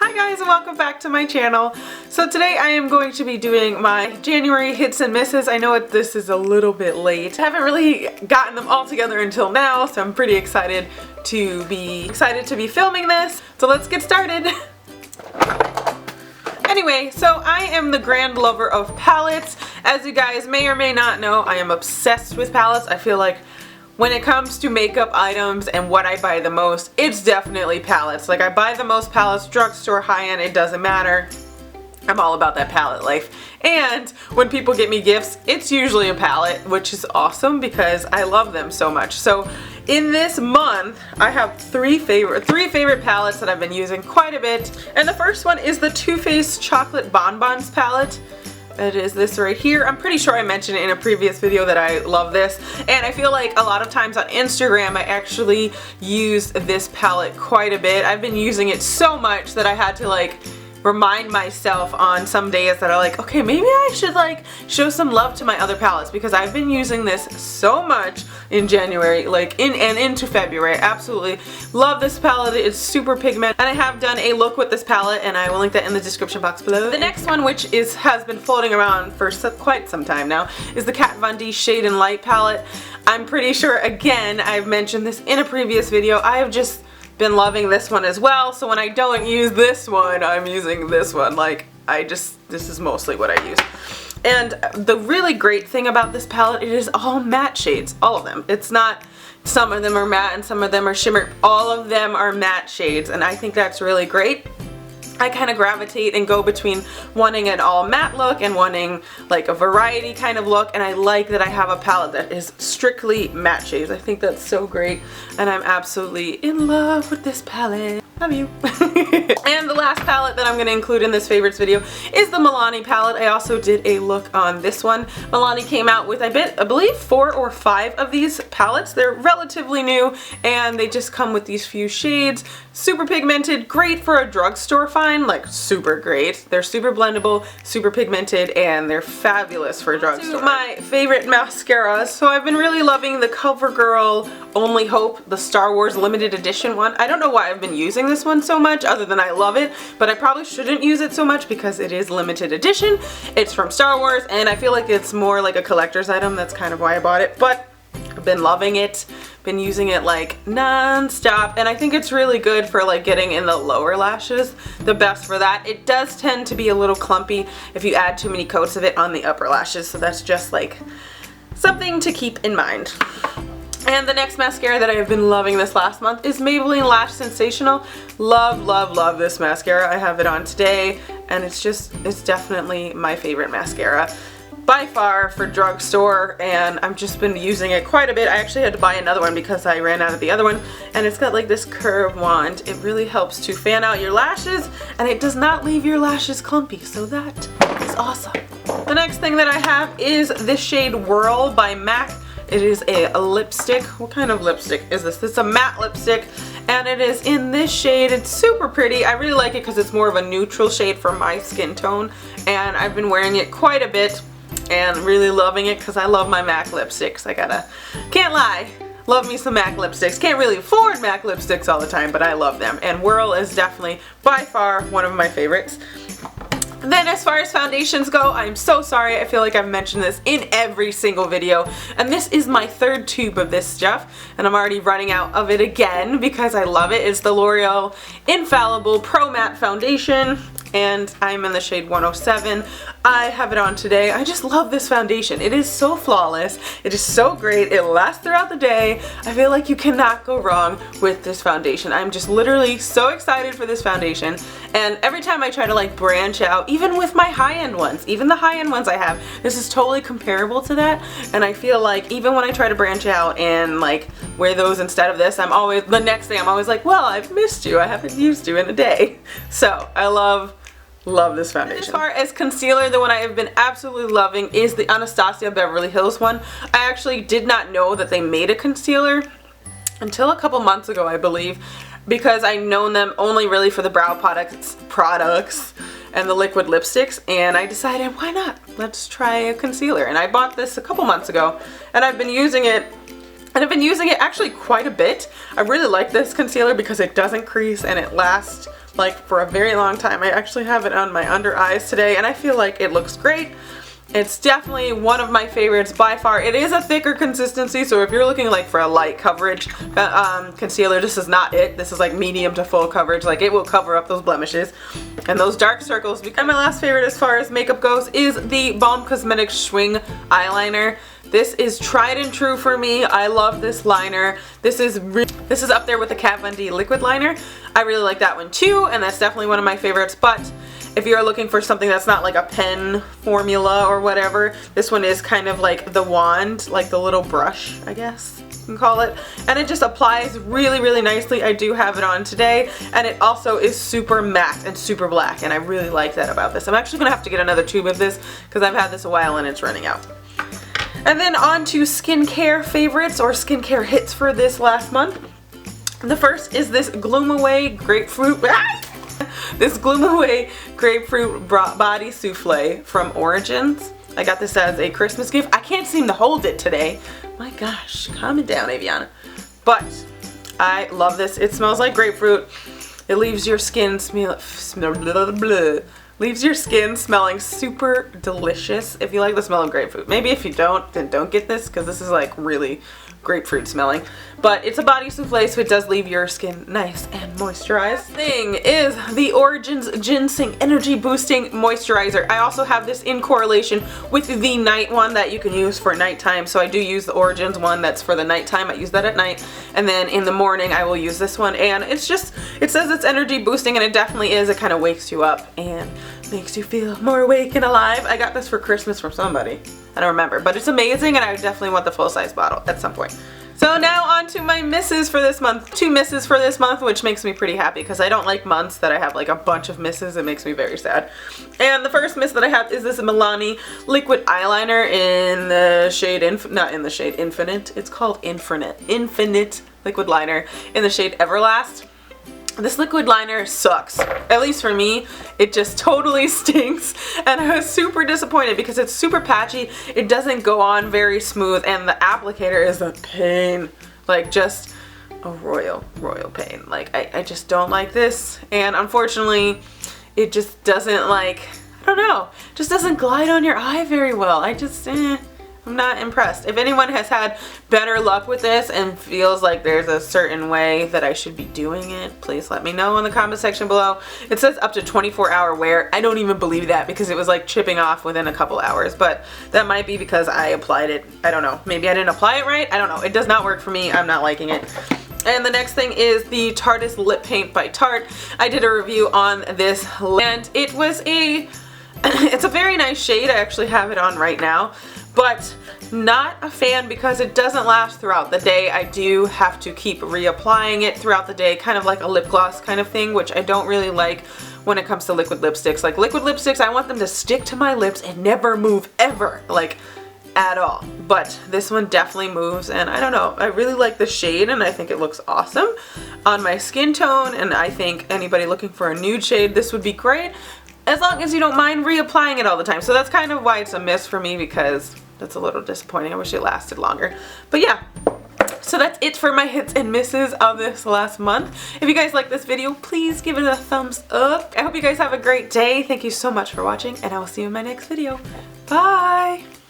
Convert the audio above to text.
Hi guys and welcome back to my channel. So today I am going to be doing my January hits and misses. I know this is a little bit late. I haven't really gotten them all together until now, so I'm pretty excited to be filming this. So let's get started. Anyway, so I am the grand lover of palettes. As you guys may or may not know, I am obsessed with palettes. I feel like when it comes to makeup items and what I buy the most, it's definitely palettes. Like I buy the most palettes, drugstore, high-end, it doesn't matter. I'm all about that palette life. And when people get me gifts, it's usually a palette, which is awesome because I love them so much. So in this month, I have three favorite palettes that I've been using quite a bit. And the first one is the Too Faced Chocolate Bonbons palette. It is this right here. I'm pretty sure I mentioned it in a previous video that I love this, and I feel like a lot of times on Instagram I actually use this palette quite a bit. I've been using it so much that I had to like remind myself on some days that are like, okay, maybe I should like show some love to my other palettes because I've been using this so much in January, like and into February. I absolutely love this palette. It's super pigmented, and I have done a look with this palette, and I will link that in the description box below. The next one, which has been floating around for quite some time now, is the Kat Von D Shade and Light palette. I'm pretty sure, again, I've mentioned this in a previous video, I have just been loving this one as well, so when I don't use this one, I'm using this one. Like, this is mostly what I use. And the really great thing about this palette, it is all matte shades, all of them. It's not, some of them are matte and some of them are shimmer. All of them are matte shades, and I think that's really great. I kind of gravitate and go between wanting an all matte look and wanting like a variety kind of look, and I like that I have a palette that is strictly matte shades. I think that's so great, and I'm absolutely in love with this palette. Love you. And the last palette that I'm going to include in this favorites video is the Milani palette. I also did a look on this one. Milani came out with, I believe 4 or 5 of these palettes. They're relatively new, and they just come with these few shades. Super pigmented, great for a drugstore find, like super great. They're super blendable, super pigmented, and they're fabulous for a drugstore. My favorite mascaras. So I've been really loving the CoverGirl Only Hope, the Star Wars limited edition one. I don't know why I've been using this one so much other than I love it, but I probably shouldn't use it so much because it is limited edition. It's from Star Wars, and I feel like it's more like a collector's item. That's kind of why I bought it, but I've been loving it. Been using it like non-stop, and I think it's really good for like getting in the lower lashes. The best for that. It does tend to be a little clumpy if you add too many coats of it on the upper lashes, so that's just like something to keep in mind. And the next mascara that I have been loving this last month is Maybelline Lash Sensational. Love, love, love this mascara. I have it on today, and it's definitely my favorite mascara by far for drugstore, and I've just been using it quite a bit. I actually had to buy another one because I ran out of the other one, and it's got like this curved wand. It really helps to fan out your lashes, and it does not leave your lashes clumpy, so that is awesome. The next thing that I have is this shade Whirl by MAC. It is a lipstick. What kind of lipstick is this? It's a matte lipstick, and it is in this shade. It's super pretty. I really like it because it's more of a neutral shade for my skin tone, and I've been wearing it quite a bit and really loving it because I love my MAC lipsticks. Can't lie, love me some MAC lipsticks. Can't really afford MAC lipsticks all the time, but I love them, and Whirl is definitely by far one of my favorites. Then as far as foundations go, I'm so sorry, I feel like I've mentioned this in every single video, and this is my 3rd tube of this stuff, and I'm already running out of it again because I love it. It's the L'Oreal Infallible Pro Matte Foundation, and I'm in the shade 107. I have it on today. I just love this foundation. It is so flawless. It is so great. It lasts throughout the day. I feel like you cannot go wrong with this foundation. I'm just literally so excited for this foundation, and every time I try to like branch out, even with my high-end ones, even the high-end ones I have, this is totally comparable to that, and I feel like even when I try to branch out and like wear those instead of this, the next day I'm always like, well, I've missed you. I haven't used you in a day. So I love this foundation. As far as concealer, the one I have been absolutely loving is the Anastasia Beverly Hills one. I actually did not know that they made a concealer until a couple months ago, I believe, because I've known them only really for the brow products and the liquid lipsticks, and I decided, why not? Let's try a concealer. And I bought this a couple months ago, and I've been using it And I've been using it actually quite a bit. I really like this concealer because it doesn't crease and it lasts like for a very long time. I actually have it on my under eyes today and I feel like it looks great. It's definitely one of my favorites by far. It is a thicker consistency, so if you're looking like for a light coverage concealer, this is not it. This is like medium to full coverage. Like it will cover up those blemishes and those dark circles. And my last favorite as far as makeup goes is the Balm Cosmetics Swing eyeliner. This is tried and true for me. I love this liner. This is up there with the Kat Von D liquid liner. I really like that one too, and that's definitely one of my favorites. But if you're looking for something that's not like a pen formula or whatever, this one is kind of like the wand, like the little brush, I guess you can call it. And it just applies really, really nicely. I do have it on today, and it also is super matte and super black, and I really like that about this. I'm actually gonna have to get another tube of this because I've had this a while and it's running out. And then on to skincare favorites or skincare hits for this last month. The first is this Gloom Away Grapefruit. This Gloom Away Grapefruit Body Souffle from Origins. I got this as a Christmas gift. I can't seem to hold it today. My gosh, calm it down, Aviana. But I love this. It smells like grapefruit. It leaves your skin leaves your skin smelling super delicious if you like the smell of grapefruit. Maybe if you don't, then don't get this because this is like really grapefruit smelling. But it's a body souffle, so it does leave your skin nice and moisturized. Thing is the Origins Ginseng Energy Boosting Moisturizer. I also have this in correlation with the night one that you can use for nighttime. So I do use the Origins one that's for the nighttime. I use that at night. And then in the morning I will use this one. And it's just, it says it's energy boosting and it definitely is. It kind of wakes you up and makes you feel more awake and alive. I got this for Christmas from somebody. I don't remember, but it's amazing and I definitely want the full-size bottle at some point. So now on to my misses for this month. 2 misses for this month, which makes me pretty happy because I don't like months that I have like a bunch of misses. It makes me very sad. And the first miss that I have is this Milani liquid eyeliner in the shade, Infinite. It's called Infinite liquid liner in the shade Everlast. This liquid liner sucks. At least for me, it just totally stinks and I was super disappointed because it's super patchy, it doesn't go on very smooth, and the applicator is a pain. Like just a royal pain. Like I just don't like this, and unfortunately it just doesn't like, I don't know, just doesn't glide on your eye very well. I just, I'm not impressed. If anyone has had better luck with this and feels like there's a certain way that I should be doing it, please let me know in the comment section below. It says up to 24-hour wear. I don't even believe that because it was like chipping off within a couple hours, but that might be because I applied it. I don't know. Maybe I didn't apply it right. I don't know. It does not work for me. I'm not liking it. And the next thing is the Tarteist Lip Paint by Tarte. I did a review on this and it was it's a very nice shade. I actually have it on right now. But not a fan because it doesn't last throughout the day. I do have to keep reapplying it throughout the day, kind of like a lip gloss kind of thing, which I don't really like when it comes to liquid lipsticks. Like liquid lipsticks, I want them to stick to my lips and never move ever, like at all. But this one definitely moves, and I don't know, I really like the shade and I think it looks awesome on my skin tone, and I think anybody looking for a nude shade, this would be great. As long as you don't mind reapplying it all the time. So that's kind of why it's a miss for me, because that's a little disappointing. I wish it lasted longer. But yeah, so that's it for my hits and misses of this last month. If you guys like this video, please give it a thumbs up. I hope you guys have a great day. Thank you so much for watching, and I will see you in my next video. Bye!